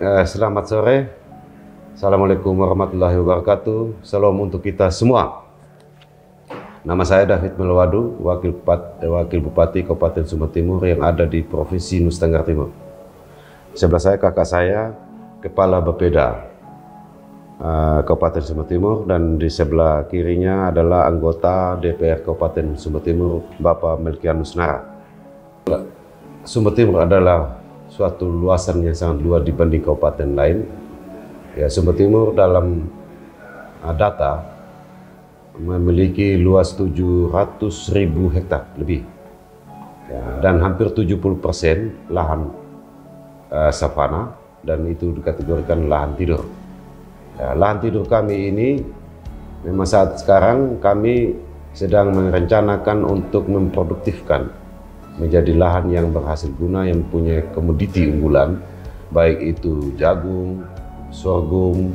Selamat sore. Assalamualaikum warahmatullahi wabarakatuh. Salam untuk kita semua. Nama saya David Melwadu, Wakil Bupati Kabupaten Sumber Timur yang ada di Provinsi Nusa Tenggara Timur. Sebelah saya kakak saya, Kepala Bapeda Kabupaten Sumber Timur, dan di sebelah kirinya adalah anggota DPR Kabupaten Sumber Timur, Bapak Melkianus Nara. Sumber Timur adalah suatu luasan yang sangat luas dibanding kabupaten lain. Ya, Sumber Timur dalam data memiliki luas 700.000 hektar lebih, ya, dan hampir 70% lahan savana, dan itu dikategorikan lahan tidur. Ya, lahan tidur kami ini memang saat sekarang kami sedang merencanakan untuk memproduktifkan menjadi lahan yang berhasil guna, yang punya komoditi unggulan, baik itu jagung, sorghum,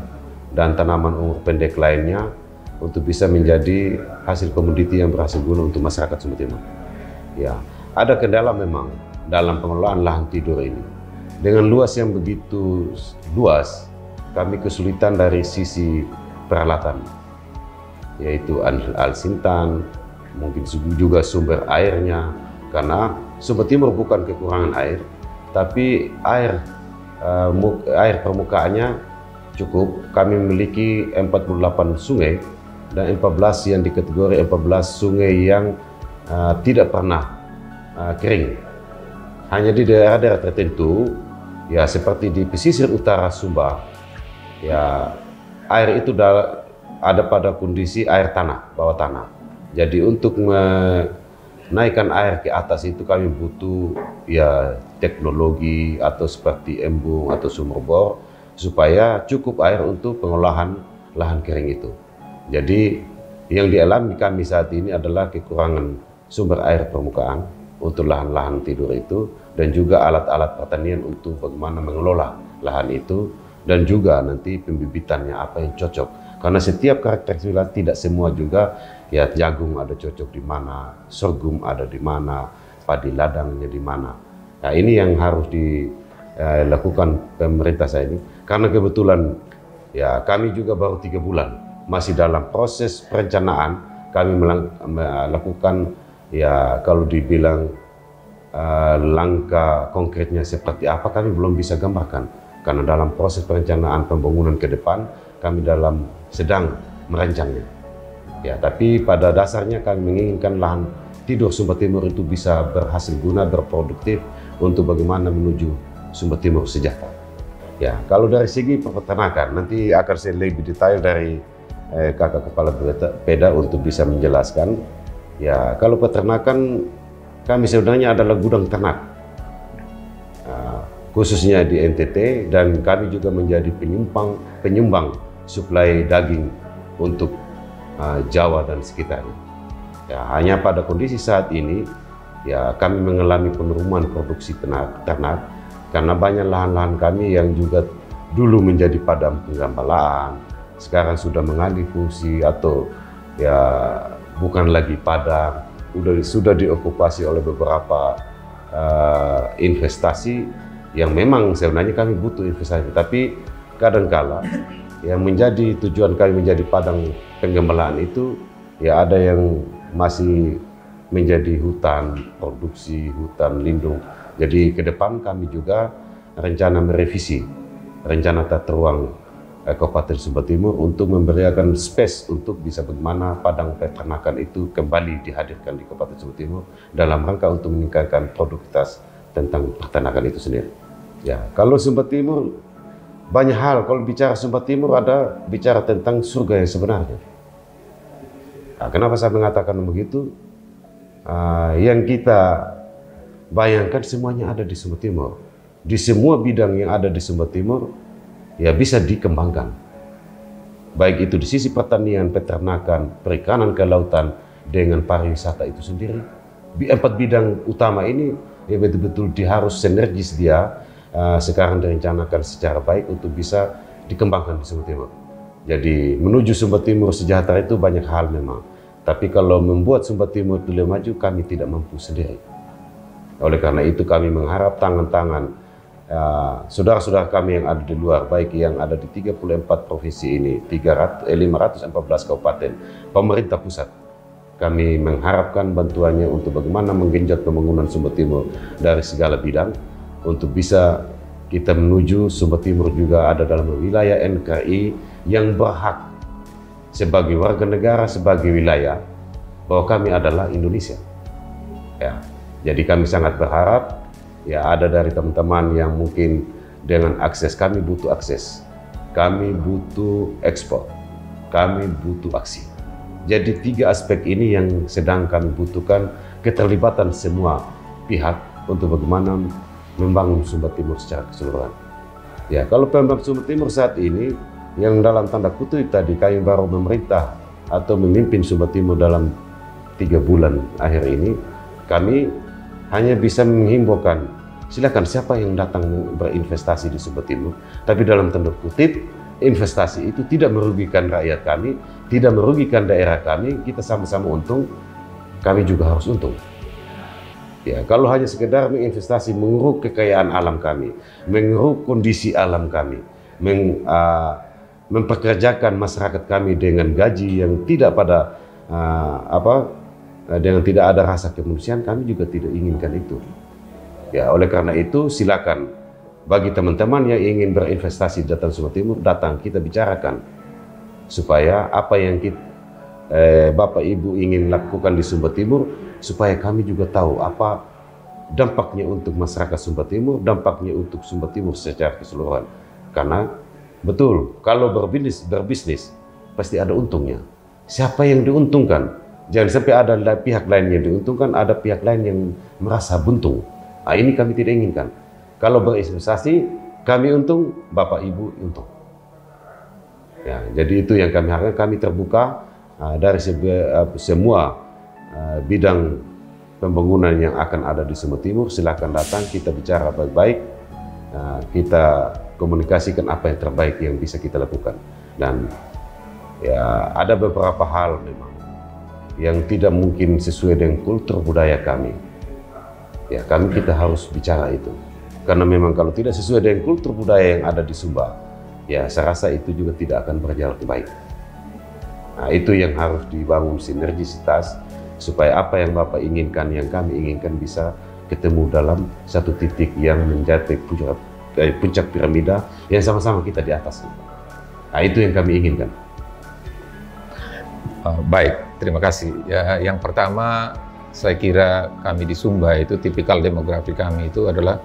dan tanaman umur pendek lainnya, untuk bisa menjadi hasil komoditi yang berhasil guna untuk masyarakat Sumber Timur. Ya, ada kendala memang dalam pengelolaan lahan tidur ini. Dengan luas yang begitu luas, kami kesulitan dari sisi peralatan, yaitu alsintan, mungkin juga sumber airnya, karena Sumber Timur bukan kekurangan air, tapi air permukaannya cukup. Kami memiliki 48 sungai dan 14 yang dikategori 14 sungai yang tidak pernah kering. Hanya di daerah-daerah tertentu, ya seperti di pesisir utara Sumba, ya air itu ada pada kondisi air tanah, bawah tanah. Jadi untuk menaikkan air ke atas itu kami butuh ya teknologi atau seperti embung atau sumur bor, supaya cukup air untuk pengolahan lahan kering itu. Jadi yang dialami kami saat ini adalah kekurangan sumber air permukaan untuk lahan-lahan tidur itu, dan juga alat-alat pertanian untuk bagaimana mengelola lahan itu, dan juga nanti pembibitannya apa yang cocok. Karena setiap karakteristik lahan tidak semua juga, ya jagung ada cocok di mana, sorghum ada di mana, padi ladangnya di mana. Nah, ini yang harus dilakukan pemerintah saya ini. Karena kebetulan ya kami juga baru 3 bulan, masih dalam proses perencanaan. Kami melakukan ya kalau dibilang langkah konkretnya seperti apa kami belum bisa gambarkan. Karena dalam proses perencanaan pembangunan ke depan kami sedang merancangnya. Ya, tapi pada dasarnya kami menginginkan lahan tidur Sumber Timur itu bisa berhasil guna, berproduktif untuk bagaimana menuju Sumber Timur sejahtera. Ya, kalau dari segi peternakan nanti akan saya lebih detail dari kakak kepala Bapeda untuk bisa menjelaskan. Ya, kalau peternakan kami sebenarnya adalah gudang ternak, khususnya di NTT, dan kami juga menjadi penyumbang suplai daging untuk Jawa dan sekitarnya. Ya, hanya pada kondisi saat ini ya kami mengalami penurunan produksi ternak karena banyak lahan-lahan kami yang juga dulu menjadi padang penggambalaan, sekarang sudah mengalih fungsi atau ya bukan lagi padang, sudah diokupasi oleh beberapa investasi yang memang sebenarnya kami butuh investasi, tapi kadangkala yang menjadi tujuan kami menjadi padang penggembalaan itu ya ada yang masih menjadi hutan produksi, hutan lindung. Jadi ke depan kami juga rencana merevisi rencana tata ruang Kabupaten Sumber Timur untuk memberikan space untuk bisa bagaimana padang peternakan itu kembali dihadirkan di Kabupaten Sumber Timur dalam rangka untuk meningkatkan produktivitas tentang peternakan itu sendiri. Ya, kalau Sumber Timur banyak hal. Kalau bicara Sumber Timur ada bicara tentang surga yang sebenarnya. Nah, kenapa saya mengatakan begitu? Yang kita bayangkan semuanya ada di Sumber Timur. Di semua bidang yang ada di Sumber Timur ya bisa dikembangkan. Baik itu di sisi pertanian, peternakan, perikanan, kelautan, dengan pariwisata itu sendiri. 4 bidang utama ini ya betul-betul harus sinergis dia sekarang direncanakan secara baik untuk bisa dikembangkan di Sumber Timur. Jadi menuju Sumber Timur sejahtera itu banyak hal memang. Tapi kalau membuat Sumber Timur itu lebih maju, kami tidak mampu sendiri. Oleh karena itu kami mengharap tangan-tangan saudara-saudara kami yang ada di luar, baik yang ada di 34 provinsi ini, 514 kabupaten, pemerintah pusat, kami mengharapkan bantuannya untuk bagaimana menggenjot pembangunan Sumba Timur dari segala bidang, untuk bisa kita menuju Sumba Timur juga ada dalam wilayah NKRI yang berhak sebagai warga negara, sebagai wilayah, bahwa kami adalah Indonesia. Ya, jadi kami sangat berharap ya ada dari teman-teman yang mungkin dengan akses, kami butuh akses, kami butuh ekspor, kami butuh aksi. Jadi 3 aspek ini yang sedang kami butuhkan keterlibatan semua pihak untuk bagaimana membangun Sumba Timur secara keseluruhan. Ya, kalau pembangunan Sumba Timur saat ini yang dalam tanda kutip tadi kami baru memerintah atau memimpin Sumba Timur dalam 3 bulan akhir ini, kami hanya bisa menghimbaukan silakan siapa yang datang berinvestasi di Sumba Timur, tapi dalam tanda kutip investasi itu tidak merugikan rakyat kami, tidak merugikan daerah kami, kita sama-sama untung, kami juga harus untung. Ya, kalau hanya sekedar menginvestasi mengeruk kekayaan alam kami, mengeruk kondisi alam kami, mempekerjakan masyarakat kami dengan gaji yang tidak pada dengan tidak ada rasa kemanusiaan, kami juga tidak inginkan itu. Ya, oleh karena itu silakan bagi teman-teman yang ingin berinvestasi di Dataran Sumba Timur, datang kita bicarakan supaya apa yang Bapak Ibu ingin lakukan di Sumba Timur, supaya kami juga tahu apa dampaknya untuk masyarakat Sumba Timur, dampaknya untuk Sumba Timur secara keseluruhan. Karena betul, kalau berbisnis pasti ada untungnya. Siapa yang diuntungkan? Jangan sampai ada pihak lain yang diuntungkan, ada pihak lain yang merasa buntung. Nah, ini kami tidak inginkan. Kalau berinvestasi, kami untung, Bapak Ibu untung. Ya, jadi itu yang kami harapkan. Kami terbuka dari semua bidang pembangunan yang akan ada di Sumba Timur. Silakan datang, kita bicara baik-baik, kita komunikasikan apa yang terbaik yang bisa kita lakukan. Dan ya ada beberapa hal memang yang tidak mungkin sesuai dengan kultur budaya kami. Ya, kita harus bicara itu. Karena memang kalau tidak sesuai dengan kultur budaya yang ada di Sumba, ya saya rasa itu juga tidak akan berjalan baik. Nah, itu yang harus dibangun sinergisitas, supaya apa yang Bapak inginkan, yang kami inginkan bisa ketemu dalam satu titik yang mencapai puncak piramida yang sama-sama kita di atas. Nah, itu yang kami inginkan. Baik, terima kasih. Ya, yang pertama, saya kira kami di Sumba itu tipikal demografi kami itu adalah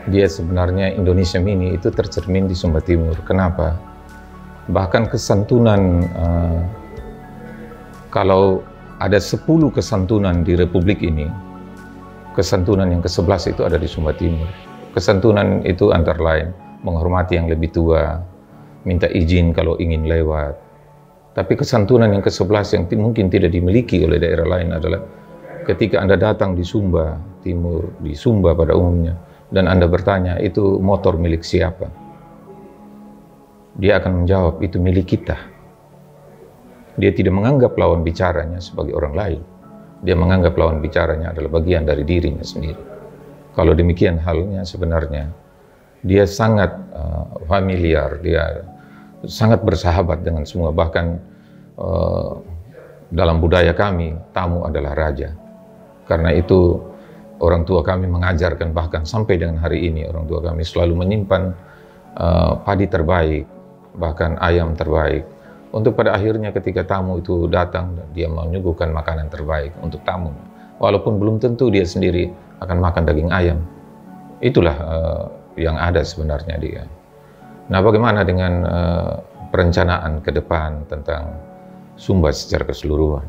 dia sebenarnya Indonesia mini itu tercermin di Sumba Timur. Kenapa? Bahkan kesantunan, kalau ada 10 kesantunan di Republik ini, kesantunan yang ke-11 itu ada di Sumba Timur. Kesantunan itu antara lain menghormati yang lebih tua, minta izin kalau ingin lewat. Tapi kesantunan yang ke-11 yang mungkin tidak dimiliki oleh daerah lain adalah ketika Anda datang di Sumba Timur, di Sumba pada umumnya, dan Anda bertanya, itu motor milik siapa? Dia akan menjawab, itu milik kita. Dia tidak menganggap lawan bicaranya sebagai orang lain. Dia menganggap lawan bicaranya adalah bagian dari dirinya sendiri. Kalau demikian halnya sebenarnya, dia sangat familiar, dia sangat bersahabat dengan semua. Bahkan dalam budaya kami, tamu adalah raja. Karena itu orang tua kami mengajarkan, bahkan sampai dengan hari ini orang tua kami selalu menyimpan padi terbaik, bahkan ayam terbaik, untuk pada akhirnya ketika tamu itu datang, dia menyuguhkan makanan terbaik untuk tamu. Walaupun belum tentu dia sendiri akan makan daging ayam. Itulah yang ada sebenarnya dia. Nah, bagaimana dengan perencanaan ke depan tentang Sumba secara keseluruhan?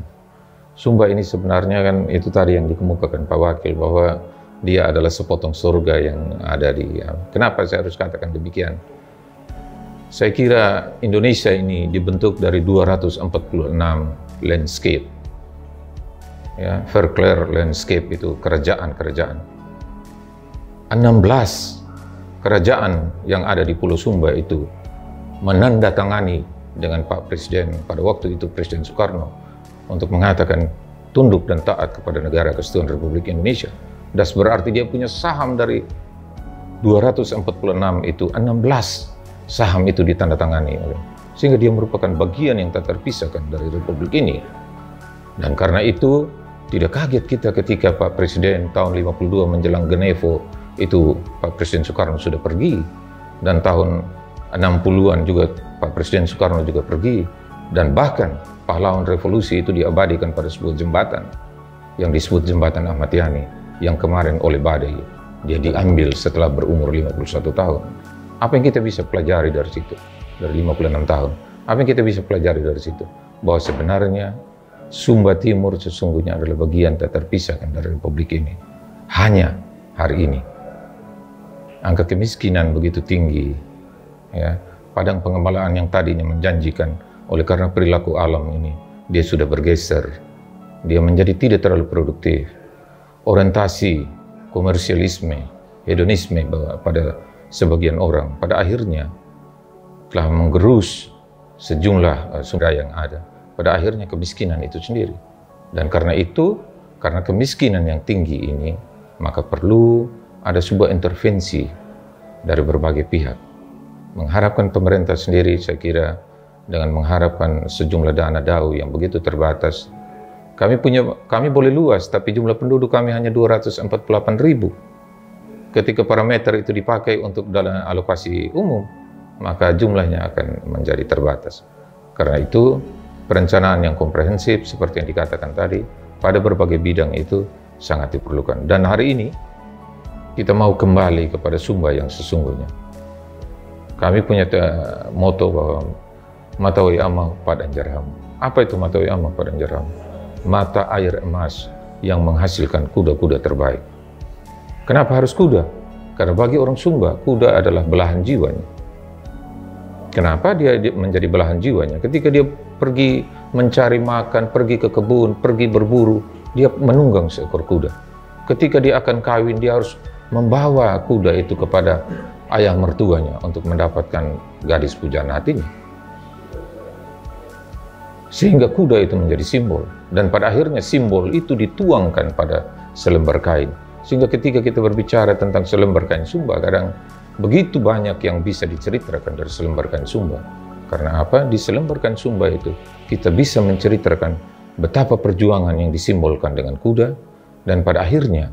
Sumba ini sebenarnya kan itu tadi yang dikemukakan Pak Wakil, bahwa dia adalah sepotong surga yang ada di... Kenapa saya harus katakan demikian? Saya kira Indonesia ini dibentuk dari 246 landscape. Ya, verclair landscape itu kerajaan-kerajaan. 16 kerajaan yang ada di Pulau Sumba itu menandatangani dengan Pak Presiden pada waktu itu, Presiden Soekarno, untuk mengatakan tunduk dan taat kepada Negara Kesatuan Republik Indonesia. Das berarti dia punya saham dari 246 itu 16 saham itu ditandatangani sehingga dia merupakan bagian yang tak terpisahkan dari Republik ini. Dan karena itu tidak kaget kita ketika Pak Presiden tahun 52 menjelang Genevo itu Pak Presiden Soekarno sudah pergi, dan tahun 60-an juga Pak Presiden Soekarno juga pergi, dan bahkan pahlawan revolusi itu diabadikan pada sebuah jembatan yang disebut Jembatan Ahmad Yani yang kemarin oleh badai dia diambil setelah berumur 51 tahun. Apa yang kita bisa pelajari dari situ? Dari 56 tahun. Apa yang kita bisa pelajari dari situ? Bahwa sebenarnya Sumba Timur sesungguhnya adalah bagian tak terpisahkan dari Republik ini. Hanya hari ini angka kemiskinan begitu tinggi, ya, padang pengembalaan yang tadinya menjanjikan oleh karena perilaku alam ini, dia sudah bergeser, dia menjadi tidak terlalu produktif. Orientasi komersialisme, hedonisme pada sebagian orang pada akhirnya telah menggerus sejumlah sumber daya yang ada. Pada akhirnya kemiskinan itu sendiri. Dan karena itu, karena kemiskinan yang tinggi ini, maka perlu ada sebuah intervensi dari berbagai pihak. Mengharapkan pemerintah sendiri, saya kira dengan mengharapkan sejumlah dana DAU yang begitu terbatas, kami boleh luas, tapi jumlah penduduk kami hanya 248.000. Ketika parameter itu dipakai untuk dana alokasi umum, maka jumlahnya akan menjadi terbatas. Karena itu, perencanaan yang komprehensif seperti yang dikatakan tadi pada berbagai bidang itu sangat diperlukan. Dan hari ini kita mau kembali kepada Sumba yang sesungguhnya. Kami punya moto bahwa Matawi Amau Padang Jarham. Apa itu Matawi Amau Padang Jarham? Mata air emas yang menghasilkan kuda-kuda terbaik. Kenapa harus kuda? Karena bagi orang Sumba, kuda adalah belahan jiwanya. Kenapa dia menjadi belahan jiwanya? Ketika dia pergi mencari makan, pergi ke kebun, pergi berburu, dia menunggang seekor kuda. Ketika dia akan kawin, dia harus membawa kuda itu kepada ayah mertuanya untuk mendapatkan gadis pujaan hatinya. Sehingga kuda itu menjadi simbol. Dan pada akhirnya simbol itu dituangkan pada selembar kain. Sehingga ketika kita berbicara tentang selembar kain Sumba, kadang begitu banyak yang bisa diceritakan dari selembar kain Sumba. Karena apa? Di selembar kain Sumba itu kita bisa menceritakan betapa perjuangan yang disimbolkan dengan kuda, dan pada akhirnya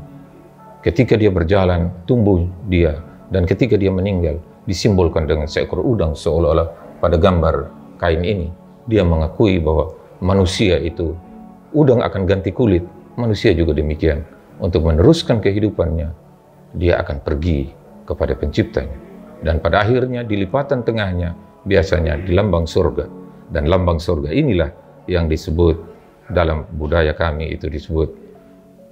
ketika dia berjalan tumbuh dia, dan ketika dia meninggal disimbolkan dengan seekor udang, seolah-olah pada gambar kain ini dia mengakui bahwa manusia itu, udang akan ganti kulit, manusia juga demikian. Untuk meneruskan kehidupannya, dia akan pergi kepada penciptanya. Dan pada akhirnya di lipatan tengahnya biasanya di lambang surga. Dan lambang surga inilah yang disebut dalam budaya kami itu disebut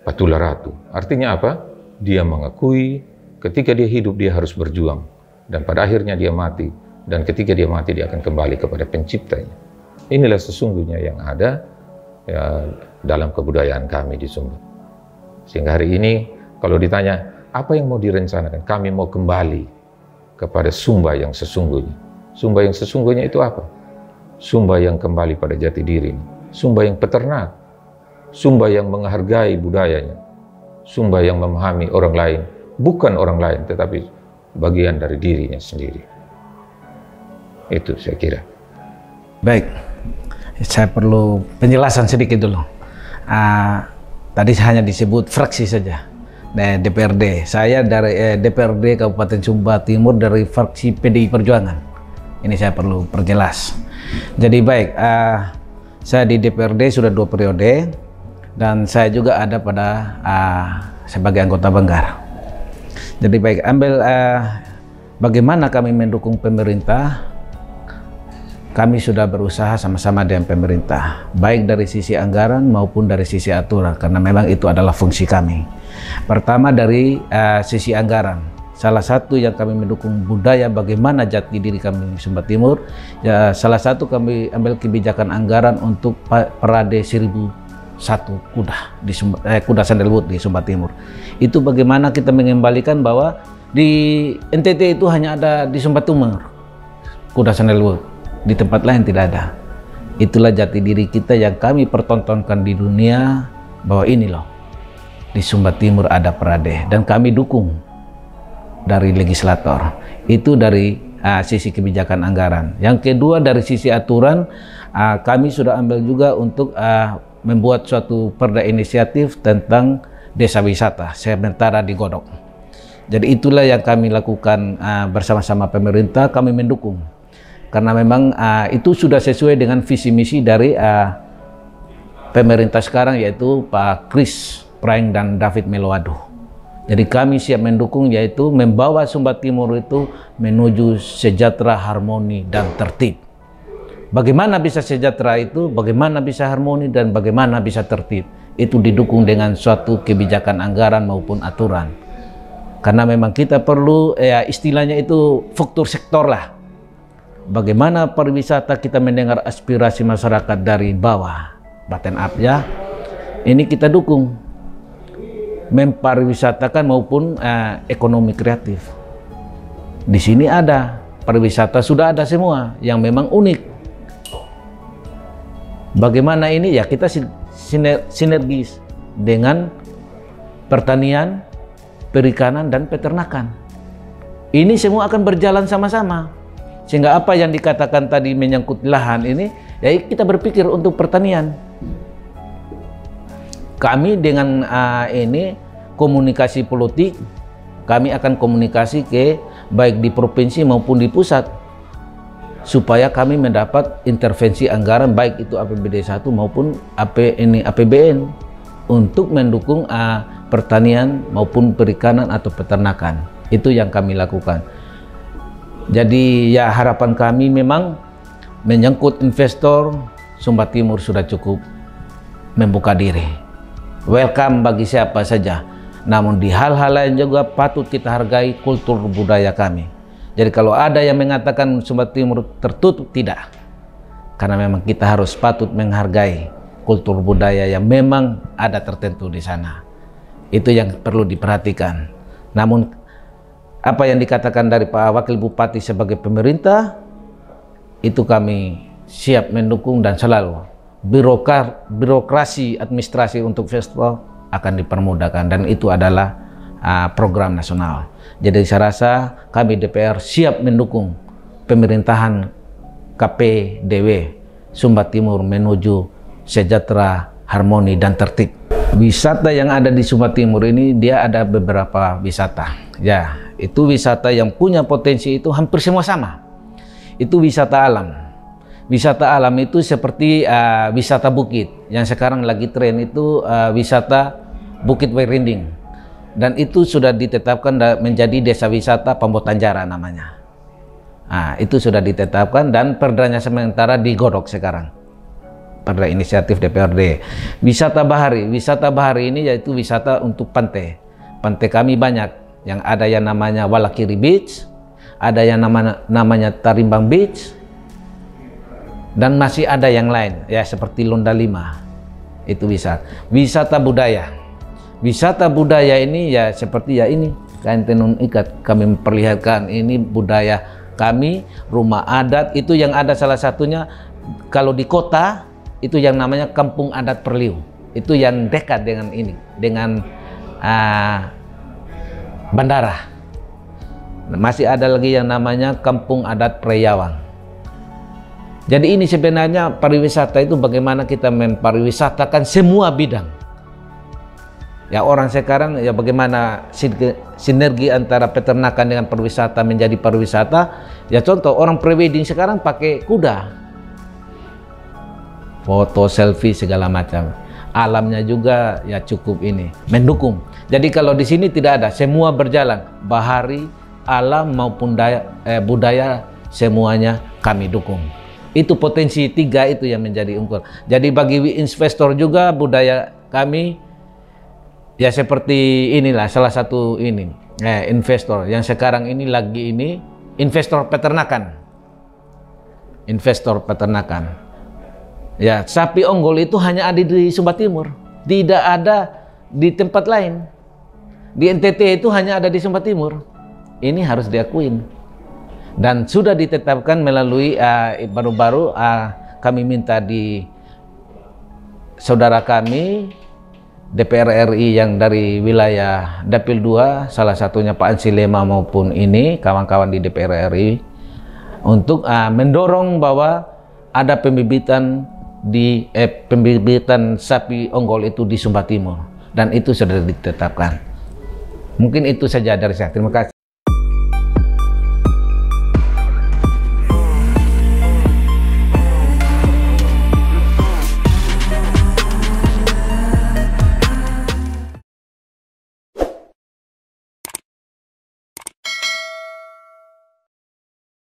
Patula Ratu. Artinya apa? Dia mengakui ketika dia hidup dia harus berjuang. Dan pada akhirnya dia mati. Dan ketika dia mati dia akan kembali kepada penciptanya. Inilah sesungguhnya yang ada ya, dalam kebudayaan kami di Sumba. Sehingga hari ini kalau ditanya apa yang mau direncanakan, kami mau kembali kepada Sumba yang sesungguhnya. Sumba yang sesungguhnya itu apa? Sumba yang kembali pada jati diri, Sumba yang peternak, Sumba yang menghargai budayanya, Sumba yang memahami orang lain, bukan orang lain tetapi bagian dari dirinya sendiri. Itu saya kira. Baik, saya perlu penjelasan sedikit dulu. Tadi hanya disebut fraksi saja, DPRD. Saya dari DPRD Kabupaten Sumba Timur dari fraksi PDI Perjuangan. Ini saya perlu perjelas. Jadi baik, saya di DPRD sudah 2 periode dan saya juga ada pada sebagai anggota Banggar. Jadi baik, bagaimana kami mendukung pemerintah. Kami sudah berusaha sama-sama dengan pemerintah, baik dari sisi anggaran maupun dari sisi aturan, karena memang itu adalah fungsi kami. Pertama dari sisi anggaran, salah satu yang kami mendukung budaya bagaimana jati diri kami di Sumba Timur, ya, salah satu kami ambil kebijakan anggaran untuk Parade 1001 kuda di kuda sandalwood di Sumba Timur. Itu bagaimana kita mengembalikan bahwa di NTT itu hanya ada di Sumba Timur kuda sandalwood. Di tempat lain tidak ada. Itulah jati diri kita yang kami pertontonkan di dunia, bahwa ini loh, di Sumba Timur ada parade dan kami dukung dari legislator. Itu dari sisi kebijakan anggaran. Yang kedua dari sisi aturan, kami sudah ambil juga untuk membuat suatu perda inisiatif tentang desa wisata sementara di Godok. Jadi itulah yang kami lakukan bersama-sama pemerintah. Kami mendukung karena memang itu sudah sesuai dengan visi misi dari pemerintah sekarang, yaitu Pak Kris Praeng dan David Melowadu. Jadi kami siap mendukung, yaitu membawa Sumba Timur itu menuju sejahtera, harmoni, dan tertib. Bagaimana bisa sejahtera itu, bagaimana bisa harmoni, dan bagaimana bisa tertib, itu didukung dengan suatu kebijakan anggaran maupun aturan. Karena memang kita perlu, istilahnya itu struktur sektor lah. Bagaimana pariwisata kita mendengar aspirasi masyarakat dari bawah, bottom up ya, ini kita dukung. Mempariwisatakan maupun ekonomi kreatif. Di sini ada pariwisata, sudah ada semua yang memang unik. Bagaimana ini ya, kita sinergis dengan pertanian, perikanan, dan peternakan. Ini semua akan berjalan sama-sama. Sehingga apa yang dikatakan tadi menyangkut lahan ini, ya kita berpikir untuk pertanian. Kami dengan ini komunikasi politik, kami akan komunikasi ke baik di provinsi maupun di pusat supaya kami mendapat intervensi anggaran baik itu APBD 1 maupun APBN untuk mendukung pertanian maupun perikanan atau peternakan. Itu yang kami lakukan. Jadi ya harapan kami memang menyangkut investor, Sumba Timur sudah cukup membuka diri. Welcome bagi siapa saja. Namun di hal-hal lain juga patut kita hargai kultur budaya kami. Jadi kalau ada yang mengatakan Sumba Timur tertutup, tidak. Karena memang kita harus patut menghargai kultur budaya yang memang ada tertentu di sana. Itu yang perlu diperhatikan. Namun apa yang dikatakan dari Pak Wakil Bupati sebagai pemerintah, itu kami siap mendukung dan selalu birokrasi administrasi untuk festival akan dipermudahkan, dan itu adalah program nasional. Jadi saya rasa kami DPR siap mendukung pemerintahan KPDW Sumba Timur menuju sejahtera, harmoni, dan tertib. Wisata yang ada di Sumba Timur ini, dia ada beberapa wisata. Ya, itu wisata yang punya potensi itu hampir semua sama. Itu wisata alam. Wisata alam itu seperti wisata bukit. Yang sekarang lagi tren itu wisata Bukit Wairinding. Dan itu sudah ditetapkan menjadi desa wisata Pambotanjara namanya. Itu sudah ditetapkan dan perdanya sementara digodok sekarang. Perda inisiatif DPRD. Wisata bahari ini yaitu wisata untuk pantai. Pantai kami banyak. Yang ada yang namanya Walakiri Beach, ada yang namanya Tarimbang Beach, dan masih ada yang lain ya seperti Londa 5. Itu wisata budaya. Wisata budaya ini ya seperti ya ini kain tenun ikat, kami memperlihatkan ini budaya kami, rumah adat itu yang ada salah satunya kalau di kota itu yang namanya Kampung Adat Perliu. Itu yang dekat dengan ini, dengan bandara. Masih ada lagi yang namanya Kampung Adat Preyawang. Jadi ini sebenarnya pariwisata itu bagaimana kita mempariwisatakan semua bidang. Ya orang sekarang ya bagaimana sinergi antara peternakan dengan pariwisata menjadi pariwisata. Ya contoh orang prewedding sekarang pakai kuda. Foto, selfie segala macam. Alamnya juga ya cukup ini mendukung. Jadi kalau di sini tidak ada, semua berjalan. Bahari, alam maupun budaya semuanya kami dukung. Itu potensi 3 itu yang menjadi unggul. Jadi bagi investor juga budaya kami ya seperti inilah salah satu ini investor yang sekarang ini lagi ini investor peternakan. Investor peternakan. Ya, sapi Onggol itu hanya ada di Sumba Timur, tidak ada di tempat lain. Di NTT itu hanya ada di Sumba Timur. Ini harus diakuin. Dan sudah ditetapkan melalui baru-baru kami minta di saudara kami DPR RI yang dari wilayah Dapil 2, salah satunya Pak Ansi Lema maupun ini kawan-kawan di DPR RI untuk mendorong bahwa ada pembibitan sapi Ongol itu di Sumba Timur, dan itu sudah ditetapkan. Mungkin itu saja dari saya. Terima kasih.